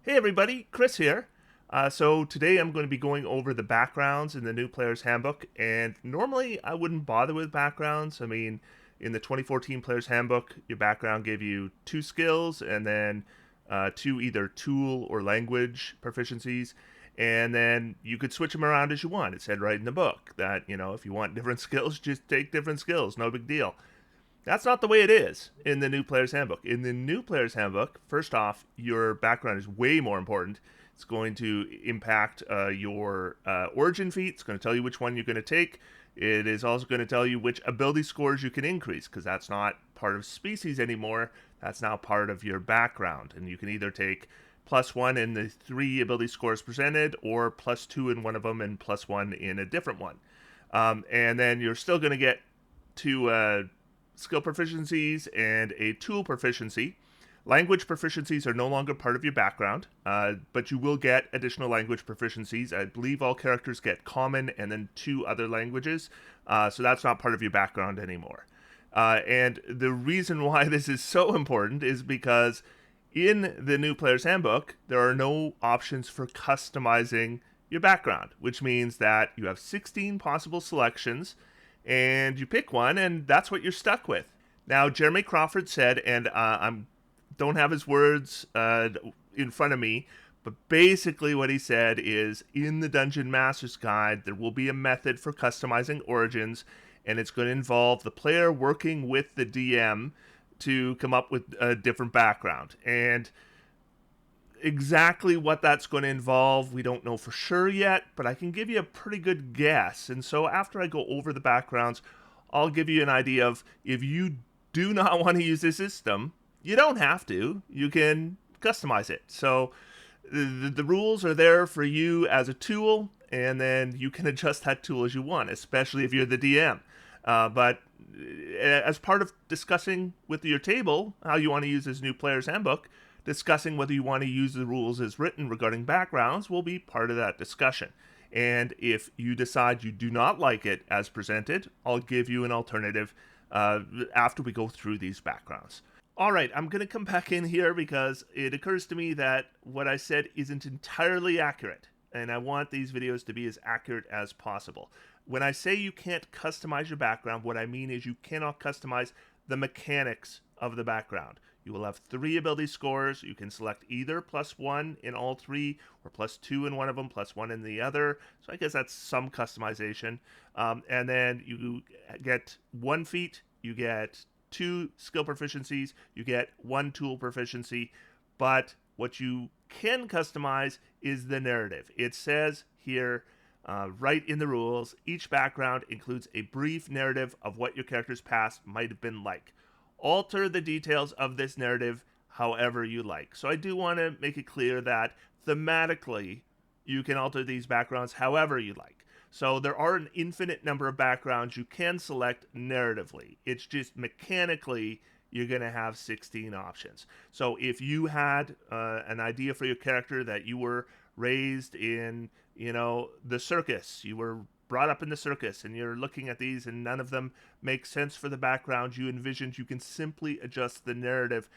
Hey everybody, Chris here. So today I'm going to be going over the backgrounds in the new player's handbook, and normally I wouldn't bother with backgrounds. I mean, in the 2014 player's handbook, your background gave you 2 skills and then 2 either tool or language proficiencies, and then you could switch them around as you want. It said right in the book that, if you want different skills, just take different skills, no big deal. That's not the way it is in the new player's handbook. In the new player's handbook, first off, your background is way more important. It's going to impact your origin feat. It's going to tell you which one you're going to take. It is also going to tell you which ability scores you can increase, because that's not part of species anymore. That's now part of your background. And you can either take +1 in the 3 ability scores presented, or +2 in one of them and +1 in a different one. And then you're still going to get 2 skill proficiencies and a tool proficiency. Language proficiencies are no longer part of your background, but you will get additional language proficiencies. I believe all characters get common and then 2 other languages, so that's not part of your background anymore. And the reason why this is so important is because in the new player's handbook, there are no options for customizing your background, which means that you have 16 possible selections, and you pick one, and that's what you're stuck with. Now, Jeremy Crawford said, and I don't have his words in front of me, but basically what he said is, in the Dungeon Master's Guide, there will be a method for customizing origins, and it's going to involve the player working with the DM to come up with a different background. And exactly what that's going to involve, we don't know for sure yet, but I can give you a pretty good guess. And so after I go over the backgrounds, I'll give you an idea of, if you do not want to use this system, you don't have to. You can customize it. So the rules are there for you as a tool, and then you can adjust that tool as you want, especially if you're the DM. But as part of discussing with your table how you want to use this new player's handbook, discussing whether you want to use the rules as written regarding backgrounds will be part of that discussion. And if you decide you do not like it as presented, I'll give you an alternative after we go through these backgrounds. All right, I'm going to come back in here because it occurs to me that what I said isn't entirely accurate, and I want these videos to be as accurate as possible. When I say you can't customize your background, what I mean is you cannot customize the mechanics of the background. You will have 3 ability scores. You can select either +1 in all 3 or +2 in one of them, +1 in the other. So I guess that's some customization. And then you get 1 feat, you get 2 skill proficiencies, you get 1 tool proficiency. But what you can customize is the narrative. It says here, right in the rules, each background includes a brief narrative of what your character's past might have been like. Alter the details of this narrative however you like. So I do want to make it clear that thematically you can alter these backgrounds however you like. So there are an infinite number of backgrounds you can select narratively. It's just mechanically you're going to have 16 options. So if you had an idea for your character that you were raised in, the circus, you were brought up in the circus, and you're looking at these and none of them make sense for the background you envisioned, you can simply adjust the narrative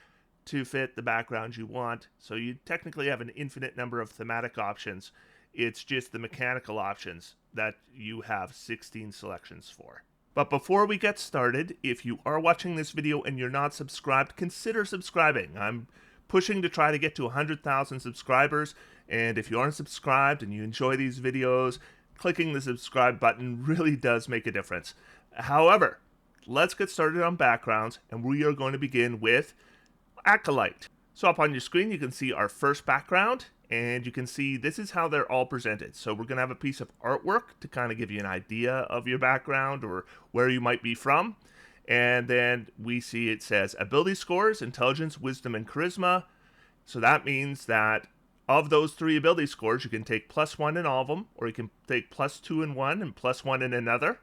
to fit the background you want. So you technically have an infinite number of thematic options. It's just the mechanical options that you have 16 selections for. But before we get started, if you are watching this video and you're not subscribed, consider subscribing. I'm pushing to try to get to 100,000 subscribers, and if you aren't subscribed and you enjoy these videos, clicking the subscribe button really does make a difference. However, let's get started on backgrounds, and we are going to begin with Acolyte. So up on your screen, you can see our first background, and you can see this is how they're all presented. So we're going to have a piece of artwork to kind of give you an idea of your background or where you might be from. And then we see it says ability scores, intelligence, wisdom, and charisma. So that means that of those 3 ability scores, you can take +1 in all of them, or you can take +2 in one and +1 in another.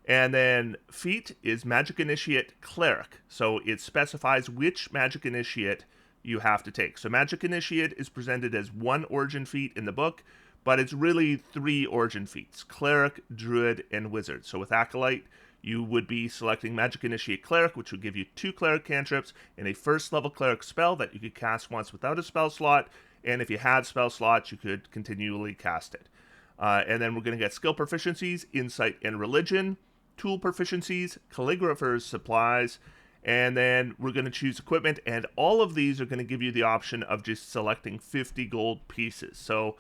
And then feat is Magic Initiate Cleric. So it specifies which Magic Initiate you have to take. So Magic Initiate is presented as 1 origin feat in the book, but it's really 3 origin feats: Cleric, Druid, and Wizard. So with Acolyte, you would be selecting Magic Initiate Cleric, which would give you 2 Cleric cantrips and a first level Cleric spell that you could cast once without a spell slot, and if you had spell slots, you could continually cast it. And then we're going to get skill proficiencies, insight and religion, tool proficiencies, calligrapher's supplies, and then we're going to choose equipment, and all of these are going to give you the option of just selecting 50 gold pieces. So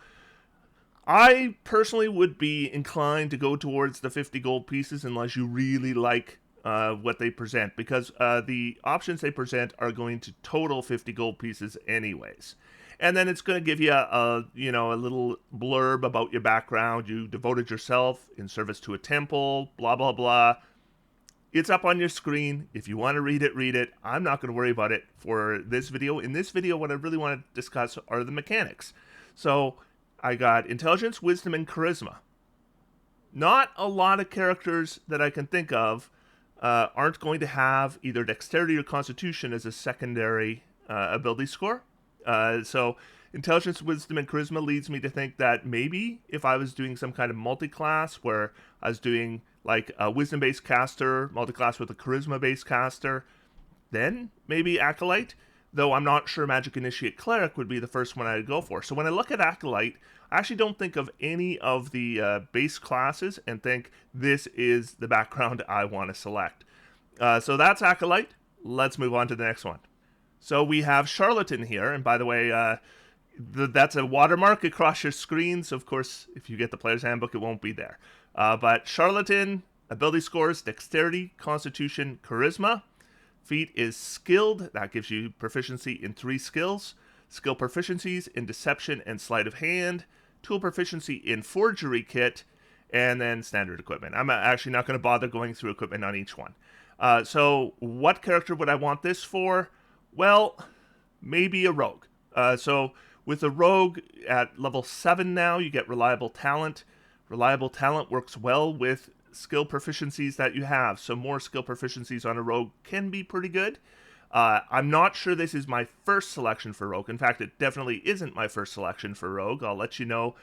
I personally would be inclined to go towards the 50 gold pieces unless you really like what they present, because the options they present are going to total 50 gold pieces anyways. And then it's going to give you a little blurb about your background. You devoted yourself in service to a temple, blah, blah, blah. It's up on your screen. If you want to read it, read it. I'm not going to worry about it for this video. In this video, what I really want to discuss are the mechanics. So I got intelligence, wisdom, and charisma. Not a lot of characters that I can think of aren't going to have either dexterity or constitution as a secondary ability score. So intelligence, wisdom, and charisma leads me to think that maybe if I was doing some kind of multi-class where I was doing like a wisdom-based caster, multi-class with a charisma-based caster, then maybe Acolyte, though I'm not sure Magic Initiate Cleric would be the first one I'd go for. So when I look at Acolyte, I actually don't think of any of the base classes and think this is the background I want to select. So that's Acolyte. Let's move on to the next one. So we have Charlatan here, and by the way, that's a watermark across your screen, so of course, if you get the Player's Handbook, it won't be there. But Charlatan, ability scores, dexterity, constitution, charisma. Feat is skilled, that gives you proficiency in 3 skills. Skill proficiencies in deception and sleight of hand. Tool proficiency in forgery kit, and then standard equipment. I'm actually not going to bother going through equipment on each one. So what character would I want this for? Well, maybe a rogue. So with a rogue at level 7 now, you get reliable talent. Reliable talent works well with skill proficiencies that you have. So more skill proficiencies on a rogue can be pretty good. I'm not sure this is my first selection for rogue. In fact, it definitely isn't my first selection for rogue. I'll let you know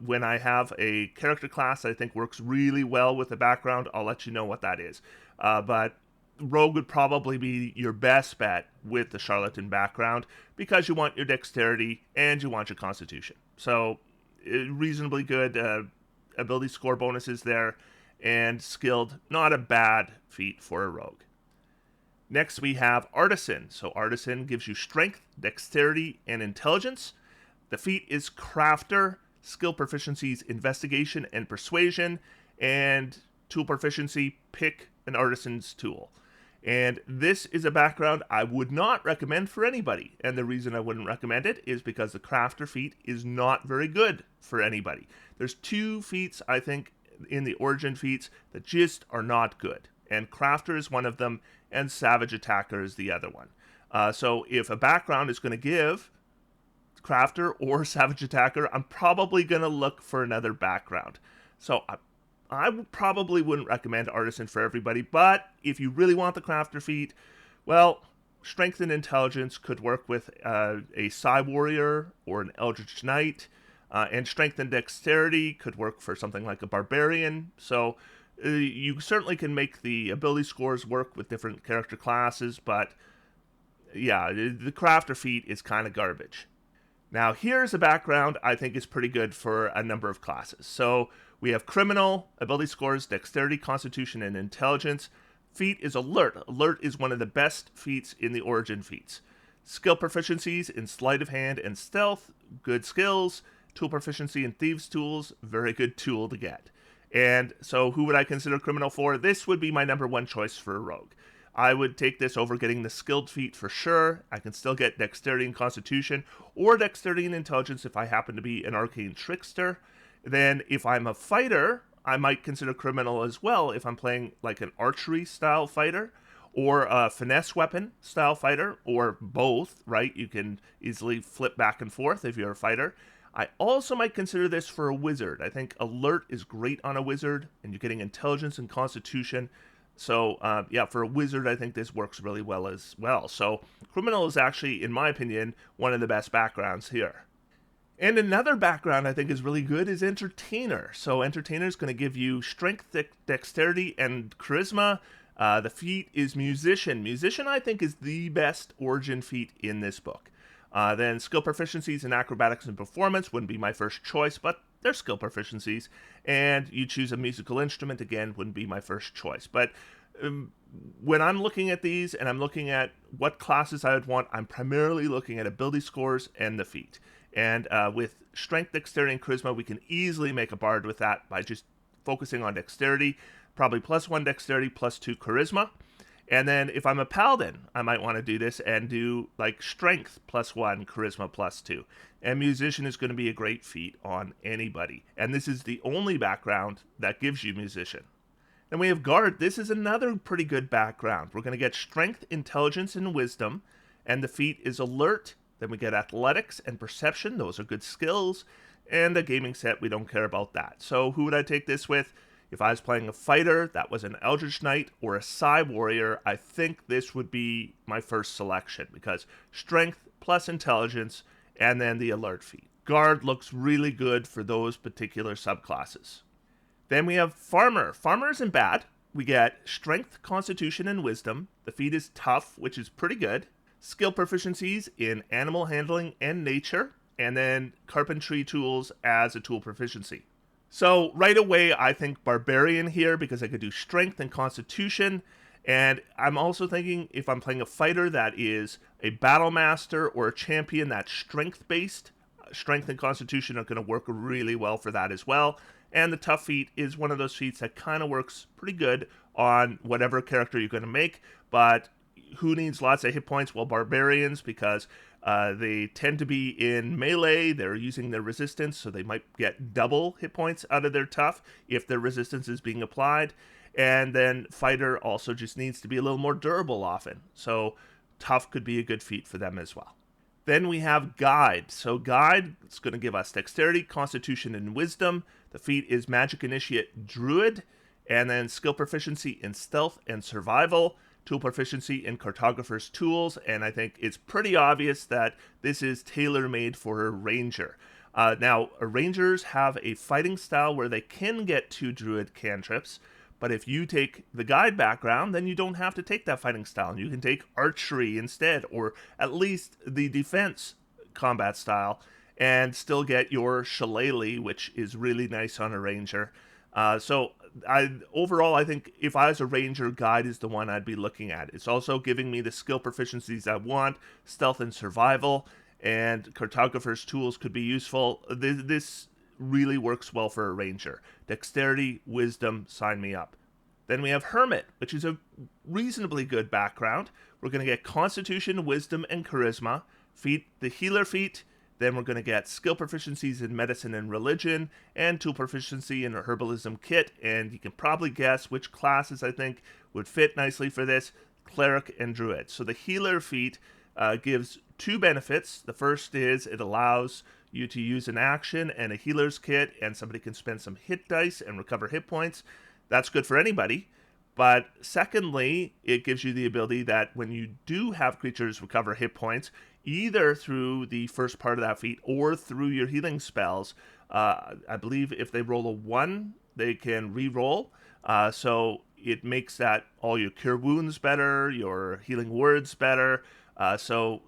when I have a character class I think works really well with the background. I'll let you know what that is. But rogue would probably be your best bet with the Charlatan background because you want your dexterity and you want your constitution. So reasonably good ability score bonuses there, and skilled, not a bad feat for a rogue. Next we have Artisan. So Artisan gives you strength, dexterity, and intelligence. The feat is Crafter, skill proficiencies, investigation and persuasion, and tool proficiency, pick an artisan's tool. And this is a background I would not recommend for anybody. And the reason I wouldn't recommend it is because the Crafter feat is not very good for anybody. There's 2 feats, I think, in the Origin feats that just are not good. And Crafter is one of them, and Savage Attacker is the other one. So if a background is going to give Crafter or Savage Attacker, I'm probably going to look for another background. So I probably wouldn't recommend Artisan for everybody, but if you really want the Crafter feat, well, Strength and Intelligence could work with a Psy Warrior or an Eldritch Knight, and Strength and Dexterity could work for something like a Barbarian. So you certainly can make the ability scores work with different character classes, but yeah, the Crafter feat is kind of garbage. Now, here's a background I think is pretty good for a number of classes. So we have Criminal, ability scores, dexterity, constitution, and intelligence. Feat is Alert. Alert is one of the best feats in the Origin feats. Skill proficiencies in sleight of hand and stealth, good skills. Tool proficiency in thieves' tools, very good tool to get. And so who would I consider Criminal for? This would be my number 1 choice for a rogue. I would take this over getting the skilled feat for sure. I can still get dexterity and constitution, or dexterity and intelligence if I happen to be an arcane trickster. Then if I'm a fighter, I might consider Criminal as well if I'm playing like an archery style fighter, or a finesse weapon style fighter, or both, right? You can easily flip back and forth if you're a fighter. I also might consider this for a wizard. I think Alert is great on a wizard, and you're getting intelligence and constitution. So, yeah, for a wizard, I think this works really well as well. So, Criminal is actually, in my opinion, one of the best backgrounds here. And another background I think is really good is Entertainer. So, Entertainer is going to give you strength, dexterity, and charisma. The feat is Musician. Musician, I think, is the best Origin feat in this book. Then skill proficiencies in acrobatics and performance wouldn't be my first choice, but they're skill proficiencies. And you choose a musical instrument, again, wouldn't be my first choice. But when I'm looking at these and I'm looking at what classes I would want, I'm primarily looking at ability scores and the feat. And with strength, dexterity, and charisma, we can easily make a bard with that by just focusing on dexterity, probably +1 dexterity, +2 charisma. And then if I'm a paladin, I might want to do this and do like strength +1, charisma +2. And musician is going to be a great feat on anybody. And this is the only background that gives you musician. Then we have guard. This is another pretty good background. We're going to get strength, intelligence, and wisdom. And the feat is alert. Then we get athletics and perception. Those are good skills. And a gaming set, we don't care about that. So who would I take this with? If I was playing a fighter that was an Eldritch Knight or a Psi Warrior, I think this would be my first selection because strength plus intelligence and then the alert feat. Guard looks really good for those particular subclasses. Then we have Farmer. Farmer isn't bad. We get strength, constitution, and wisdom. The feat is tough, which is pretty good. Skill proficiencies in animal handling and nature, and then carpentry tools as a tool proficiency. So right away, I think Barbarian here because I could do Strength and Constitution. And I'm also thinking if I'm playing a fighter that is a Battle Master or a champion that's strength-based, Strength and Constitution are going to work really well for that as well. And the Tough feat is one of those feats that kind of works pretty good on whatever character you're going to make. But who needs lots of hit points? Well, Barbarians, because they tend to be in melee. They're using their resistance, so they might get double hit points out of their tough if their resistance is being applied. And then fighter also just needs to be a little more durable often. So tough could be a good feat for them as well. Then we have guide. So guide is going to give us dexterity, constitution, and wisdom. The feat is magic initiate druid. And then skill proficiency in stealth and survival. Tool proficiency in cartographer's tools, and I think it's pretty obvious that this is tailor-made for a ranger. Now, rangers have a fighting style where they can get 2 druid cantrips, but if you take the guide background, then you don't have to take that fighting style, and you can take archery instead, or at least the defense combat style, and still get your shillelagh, which is really nice on a ranger. Overall, I think if I was a ranger, guide is the one I'd be looking at. It's also giving me the skill proficiencies I want, stealth and survival, and cartographer's tools could be useful. This really works well for a ranger. Dexterity, wisdom, sign me up. Then we have Hermit, which is a reasonably good background. We're going to get constitution, wisdom, and charisma. Feat, the healer feat. Then we're going to get skill proficiencies in medicine and religion, and tool proficiency in a herbalism kit. And you can probably guess which classes I think would fit nicely for this: cleric and druid. So the healer feat gives 2 benefits. The first is it allows you to use an action and a healer's kit, and somebody can spend some hit dice and recover hit points. That's good for anybody. But secondly, it gives you the ability that when you do have creatures recover hit points, either through the first part of that feat or through your healing spells, I believe if they roll a 1, they can re-roll. So it makes that all your cure wounds better, your healing words better. So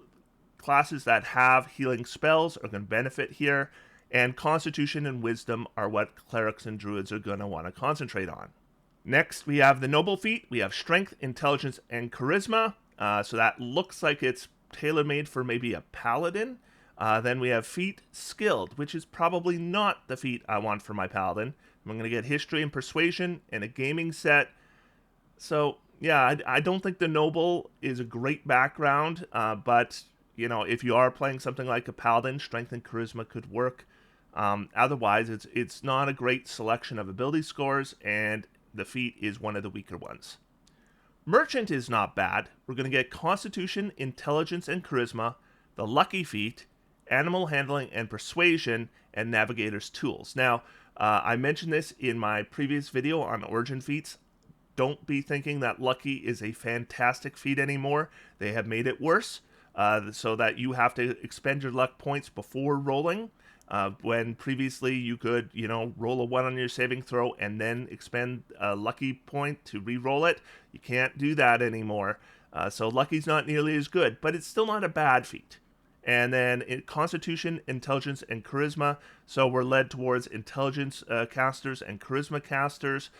classes that have healing spells are going to benefit here. And constitution and wisdom are what clerics and druids are going to want to concentrate on. Next, we have the noble feat. We have strength, intelligence, and charisma. So that looks like it's tailor-made for maybe a paladin. Then we have feat skilled, which is probably not the feat I want for my paladin. I'm going to get history and persuasion and a gaming set. So yeah, I don't think the noble is a great background, but if you are playing something like a paladin, strength and charisma could work. Otherwise, it's not a great selection of ability scores, and the feat is one of the weaker ones. Merchant is not bad. We're going to get constitution, intelligence, and charisma, the lucky feat, animal handling and persuasion, and navigator's tools. Now, I mentioned this in my previous video on origin feats. Don't be thinking that lucky is a fantastic feat anymore. They have made it worse, so that you have to expend your luck points before rolling. When previously you could, roll a 1 on your saving throw and then expend a lucky point to re-roll it. You can't do that anymore. So lucky's not nearly as good, but it's still not a bad feat. and then Constitution, Intelligence, and Charisma. So we're led towards Intelligence casters and Charisma casters.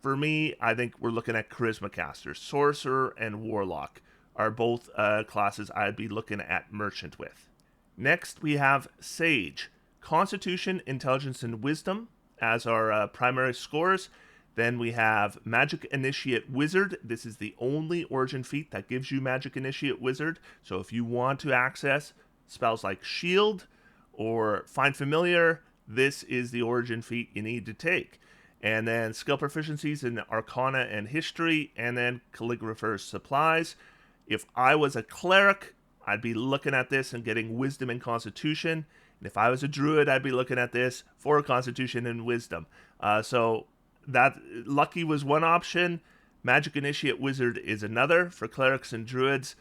For me, I think we're looking at Charisma casters. Sorcerer and Warlock are both classes I'd be looking at Merchant with. Next, we have Sage. Constitution, Intelligence, and Wisdom as our primary scores. Then we have Magic Initiate Wizard. This is the only origin feat that gives you Magic Initiate Wizard. So if you want to access spells like Shield or Find Familiar, this is the origin feat you need to take. And then skill proficiencies in Arcana and History, and then Calligrapher's Supplies. If I was a Cleric, I'd be looking at this and getting Wisdom and Constitution. And if I was a Druid, I'd be looking at this for Constitution and Wisdom. So that Lucky was one option. Magic Initiate Wizard is another for Clerics and Druids.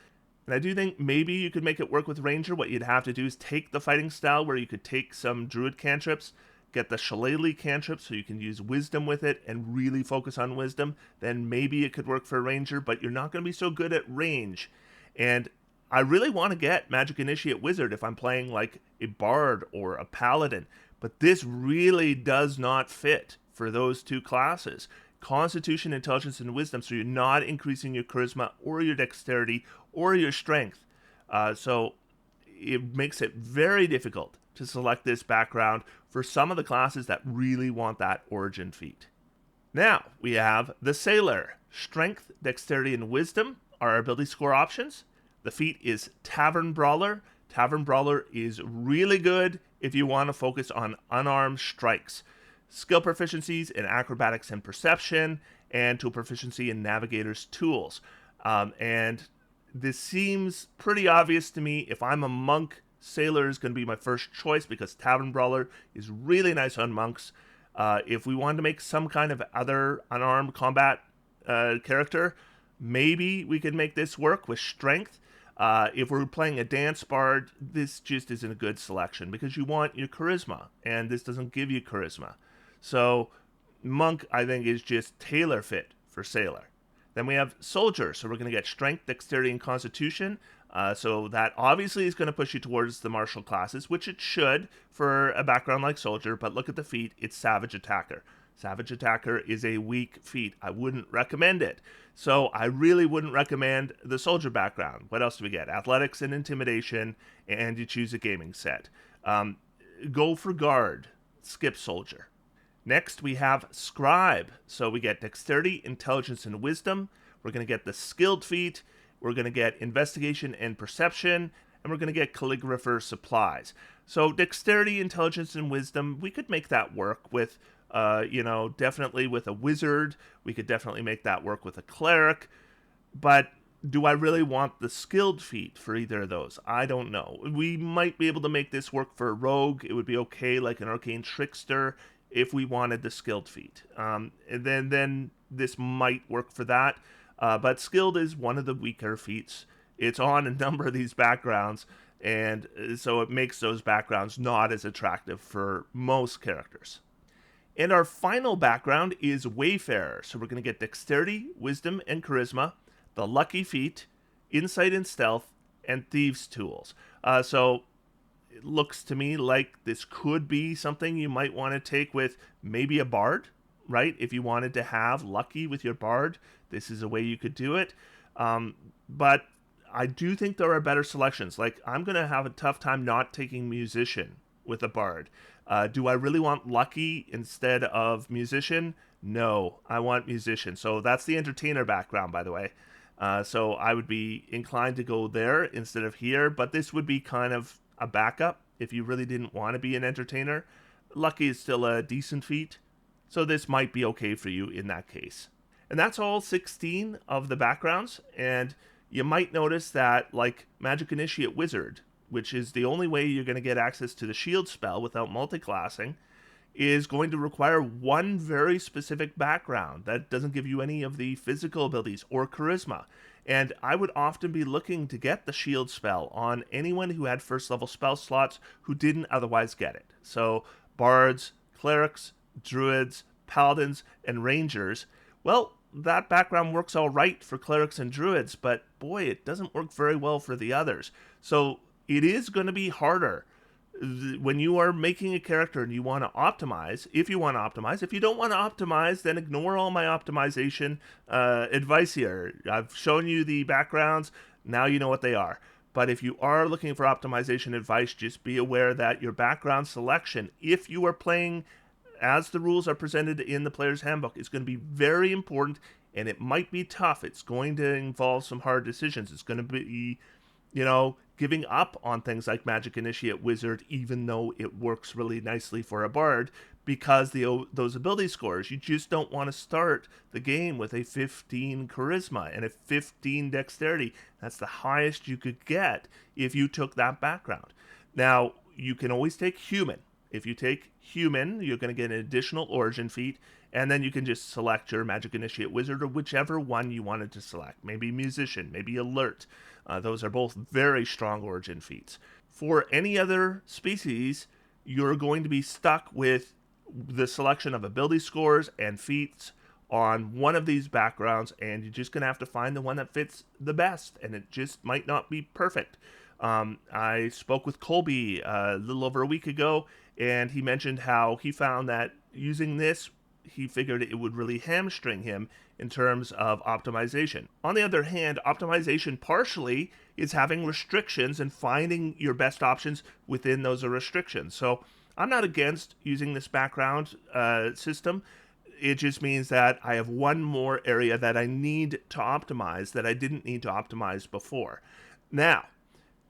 And I do think maybe you could make it work with Ranger. What you'd have to do is take the fighting style where you could take some Druid cantrips, get the Shillelagh cantrip so you can use Wisdom with it and really focus on Wisdom. Then maybe it could work for a Ranger, but you're not going to be so good at range. And I really want to get Magic Initiate Wizard if I'm playing like a Bard or a Paladin, but this really does not fit for those two classes. Constitution, Intelligence, and Wisdom, so you're not increasing your Charisma or your Dexterity or your Strength. So it makes it very difficult to select this background for some of the classes that really want that origin feat. Now, we have the Sailor. Strength, Dexterity, and Wisdom are our ability score options. The feat is Tavern Brawler. Tavern Brawler is really good if you want to focus on unarmed strikes. Skill proficiencies in Acrobatics and Perception, and tool proficiency in Navigator's Tools. And this seems pretty obvious to me. If I'm a monk, Sailor is going to be my first choice because Tavern Brawler is really nice on monks. If we wanted to make some kind of other unarmed combat character, maybe we could make this work with Strength. If we're playing a Dance Bard, this just isn't a good selection because you want your Charisma, and this doesn't give you Charisma. So Monk, I think, is just tailor fit for Sailor. Then we have Soldier, so we're going to get Strength, Dexterity, and Constitution. So that obviously is going to push you towards the martial classes, which it should for a background like Soldier, but look at the feat, it's Savage Attacker. Savage Attacker is a weak feat. I wouldn't recommend it. So I really wouldn't recommend the Soldier background. What else do we get? Athletics and Intimidation, and you choose a gaming set. Go for Guard, skip Soldier. Next, we have Scribe. So we get Dexterity, Intelligence, and Wisdom. We're going to get the Skilled feat. We're going to get Investigation and Perception. And we're going to get Calligrapher's Supplies. So Dexterity, Intelligence, and Wisdom, we could make that work with, definitely with a Wizard. We could definitely make that work with a Cleric. But do I really want the Skilled feat for either of those? I don't know. We might be able to make this work for a Rogue. It would be okay, like an Arcane Trickster, if we wanted the Skilled feat. And then this might work for that. But Skilled is one of the weaker feats. It's on a number of these backgrounds, and so it makes those backgrounds not as attractive for most characters. And our final background is Wayfarer. So we're going to get Dexterity, Wisdom, and Charisma, the Lucky feat, Insight and Stealth, and Thieves' Tools. So it looks to me like this could be something you might want to take with maybe a Bard, right? If you wanted to have Lucky with your Bard, this is a way you could do it. But I do think there are better selections. Like, I'm going to have a tough time not taking Musician with a Bard. Do I really want Lucky instead of Musician? No, I want Musician. So that's the Entertainer background, by the way. So I would be inclined to go there instead of here, but this would be kind of a backup if you really didn't want to be an Entertainer. Lucky is still a decent feat, so this might be okay for you in that case. And that's all 16 of the backgrounds, and you might notice that, like Magic Initiate Wizard, which is the only way you're going to get access to the shield spell without multiclassing, is going to require one very specific background that doesn't give you any of the physical abilities or charisma. And I would often be looking to get the shield spell on anyone who had first level spell slots who didn't otherwise get it. So bards, clerics, druids, paladins, and rangers. Well, that background works all right for clerics and druids, but boy, it doesn't work very well for the others. So it is going to be harder when you are making a character and you want to optimize. If you want to optimize, if you don't want to optimize, then ignore all my optimization advice here. I've shown you the backgrounds. Now you know what they are. But if you are looking for optimization advice, just be aware that your background selection, if you are playing as the rules are presented in the player's handbook, is going to be very important, and it might be tough. It's going to involve some hard decisions. It's going to be, giving up on things like Magic Initiate Wizard, even though it works really nicely for a bard, because those ability scores, you just don't want to start the game with a 15 charisma and a 15 dexterity. That's the highest you could get if you took that background. Now, you can always take human. If you take human, you're going to get an additional origin feat, and then you can just select your Magic Initiate Wizard or whichever one you wanted to select. Maybe Musician, maybe Alert. Those are both very strong origin feats. For any other species, you're going to be stuck with the selection of ability scores and feats on one of these backgrounds, and you're just going to have to find the one that fits the best, and it just might not be perfect. I spoke with Colby a little over a week ago, and he mentioned how he found that using this, he figured it would really hamstring him in terms of optimization. On the other hand, optimization partially is having restrictions and finding your best options within those restrictions. So I'm not against using this background system. It just means that I have one more area that I need to optimize that I didn't need to optimize before. Now,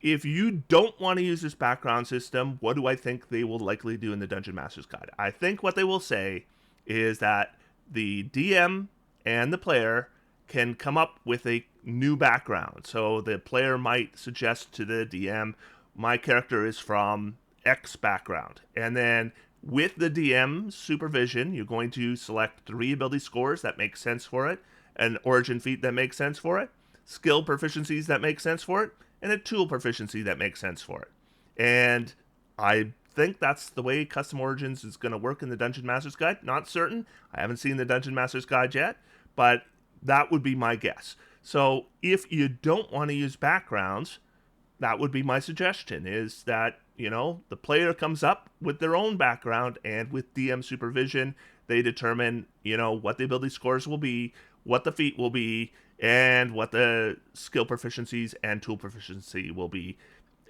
if you don't want to use this background system, what do I think they will likely do in the Dungeon Master's Guide? I think what they will say is that the DM and the player can come up with a new background. So the player might suggest to the DM, my character is from X background. And then with the DM's supervision, you're going to select 3 ability scores that make sense for it, an origin feat that makes sense for it, skill proficiencies that make sense for it, and a tool proficiency that makes sense for it. And I think that's the way Custom Origins is going to work in the Dungeon Master's Guide. Not certain. I haven't seen the Dungeon Master's Guide yet, but that would be my guess. So if you don't want to use backgrounds, that would be my suggestion, is that, the player comes up with their own background, and with DM supervision, they determine, what the ability scores will be, what the feat will be, and what the skill proficiencies and tool proficiency will be.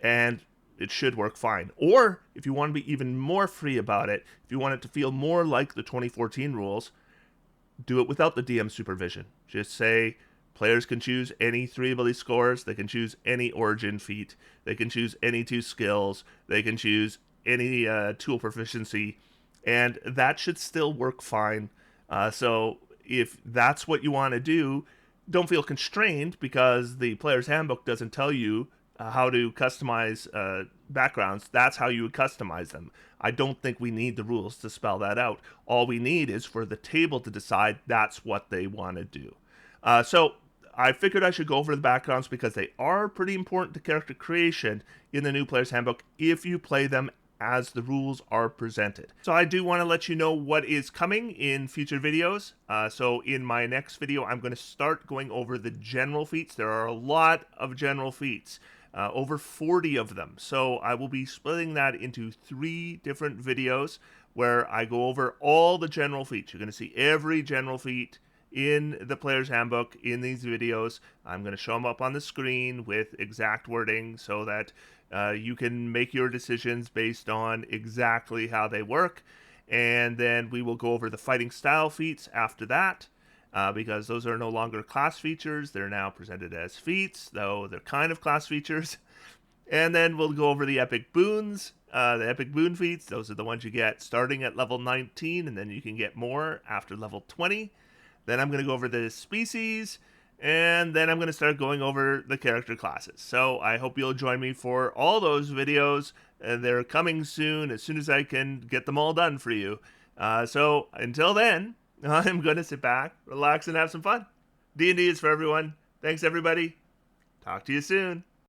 And it should work fine. Or if you want to be even more free about it, if you want it to feel more like the 2014 rules, do it without the DM supervision. Just say players can choose any 3 ability scores, they can choose any origin feat, they can choose any 2 skills, they can choose any tool proficiency, and that should still work fine. So if that's what you want to do, don't feel constrained, because the player's handbook doesn't tell you how to customize backgrounds. That's how you would customize them. I don't think we need the rules to spell that out. All we need is for the table to decide that's what they want to do. So I figured I should go over the backgrounds because they are pretty important to character creation in the new player's handbook if you play them as the rules are presented. So I do want to let you know what is coming in future videos. So in my next video, I'm going to start going over the general feats. There are a lot of general feats. Over 40 of them. So I will be splitting that into 3 different videos where I go over all the general feats. You're going to see every general feat in the player's handbook in these videos. I'm going to show them up on the screen with exact wording so that you can make your decisions based on exactly how they work. And then we will go over the fighting style feats after that. Because those are no longer class features. They're now presented as feats, though they're kind of class features. And then we'll go over the epic boons, the epic boon feats. Those are the ones you get starting at level 19, and then you can get more after level 20. Then I'm going to go over the species, and then I'm going to start going over the character classes. So I hope you'll join me for all those videos. They're coming soon as I can get them all done for you. So until then, I'm going to sit back, relax, and have some fun. D&D is for everyone. Thanks, everybody. Talk to you soon.